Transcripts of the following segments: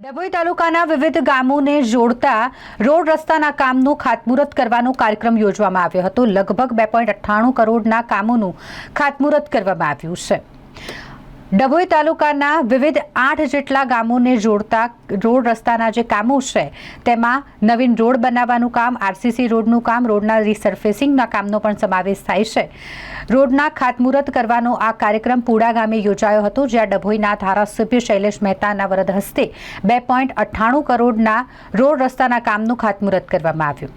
ડભોઈ તાલુકાના વિવિધ ગામોને જોડતા રોડ રસ્તાના કામનું ખાતમુહૂર્ત કરવાનો કાર્યક્રમ યોજવામાં આવ્યો હતો। લગભગ 2.98 કરોડના કામોનું ખાતમુહૂર્ત કરવામાં આવ્યું છે। ડભોઈ તાલુકાના વિવિધ 8 જેટલા ગામોને જોડતા રોડ રસ્તાના જે કામો છે તેમાં નવીન રોડ બનાવવાનું કામ, આરસીસી રોડનું કામ, રોડના રીસર્ફેસિંગના કામનો પણ સમાવેશ થાય છે। રોડના ખાતમુહૂર્ત કરવાનો આ કાર્યક્રમ પુડા ગામે યોજાયો હતો, જ્યાં ડભોઈના ધારાસભ્ય શૈલેષ મહેતાના વરદ હસ્તે 2.98 કરોડના રોડ રસ્તાના કામનું ખાતમુહૂર્ત કરવામાં આવ્યું।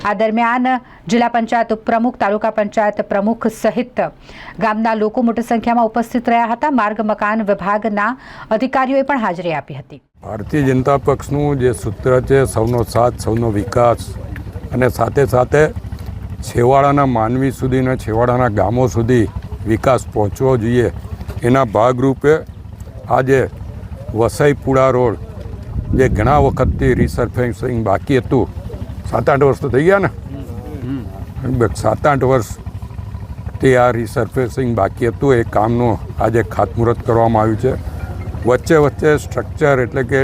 આ દરમિયાન જિલ્લા પંચાયત ઉપપ્રમુખ, તાલુકા પંચાયત પ્રમુખ સહિત ગામના લોકો મોટી સંખ્યામાં ઉપસ્થિત રહ્યા હતા। માર્ગ મકાન વિભાગના અધિકારીઓએ પણ હાજરી આપી હતી। ભારતીય જનતા પક્ષનું જે સૂત્ર છે સૌનો સાથ સૌનો વિકાસ, અને સાથે સાથે છેવાડાના માનવી સુધી અને છેવાડાના ગામો સુધી વિકાસ પહોંચવો જોઈએ, એના ભાગરૂપે આજે વસઈ-પુડા રોડ જે ઘણા વખતથી રીસર્ફેસિંગ બાકી હતું, 7-8 વર્ષ તો થઈ ગયા ને, 7-8 વર્ષથી આ રીસર્ફેસિંગ બાકી હતું, એ કામનું આજે ખાતમુહૂર્ત કરવામાં આવ્યું છે। વચ્ચે વચ્ચે સ્ટ્રક્ચર એટલે કે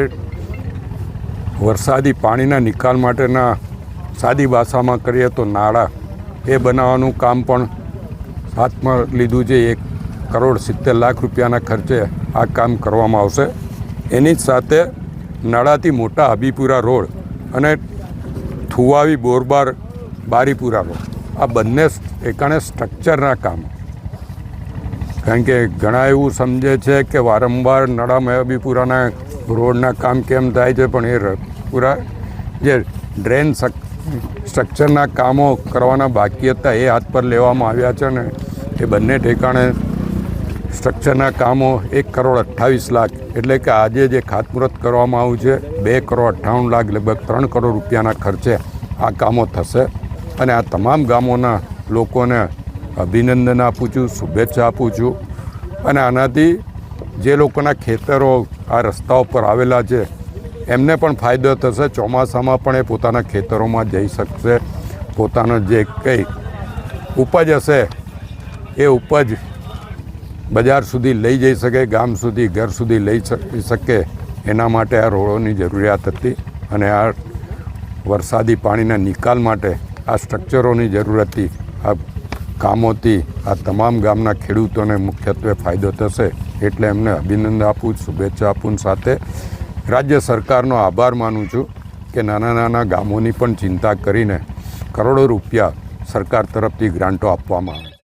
વરસાદી પાણીના નિકાલ માટેના, સાદી ભાષામાં કરીએ તો નાળા, એ બનાવવાનું કામ પણ હાથમાં લીધું છે। 1,70,00,000 રૂપિયાના ખર્ચે આ કામ કરવામાં આવશે। એની જ સાથે નળાથી મોટા હબીપુરા રોડ અને થુવાવી બોરબાર બારીપુરા રોડ, આ બંને એકાણે સ્ટ્રક્ચરના કામ, કારણ કે ઘણા એવું સમજે છે કે વારંવાર નળામાં હબીપુરાના રોડના કામ કેમ થાય છે, પણ એ પૂરા જે ડ્રેન સ્ટ્રક્ચરના કામો કરવાના બાકી હતા એ હાથ પર લેવામાં આવ્યા છે, ને એ બંને ઠેકાણે સ્ટ્રક્ચરના કામો 1,28,00,000 એટલે કે આજે જે ખાતમુહૂર્ત કરવામાં આવ્યું છે 2,58,00,000 લગભગ 3 કરોડ રૂપિયાના ખર્ચે આ કામો થશે। અને આ તમામ ગામોના લોકોને અભિનંદન આપું છું, શુભેચ્છા આપું છું। અને આનાથી જે લોકોના ખેતરો આ રસ્તાઓ પર આવેલા છે એમને પણ ફાયદો થશે। ચોમાસામાં પણ એ પોતાના ખેતરોમાં જઈ શકશે, પોતાનો જે કંઈ ઉપજ હશે એ ઉપજ બજાર સુધી લઈ જઈ શકે, ગામ સુધી, ઘર સુધી લઈ શકે, એના માટે આ રોડોની જરૂરિયાત હતી। અને આ વરસાદી પાણીના નિકાલ માટે આ સ્ટ્રક્ચરોની જરૂર હતી। આ કામોથી આ તમામ ગામના ખેડૂતોને મુખ્યત્વે ફાયદો થશે, એટલે એમને અભિનંદન આપું, શુભેચ્છા આપું, સાથે રાજ્ય સરકારનો આભાર માનું છું કે નાના નાના ગામોની પણ ચિંતા કરીને કરોડો રૂપિયા સરકાર તરફથી ગ્રાન્ટો આપવામાં આવે।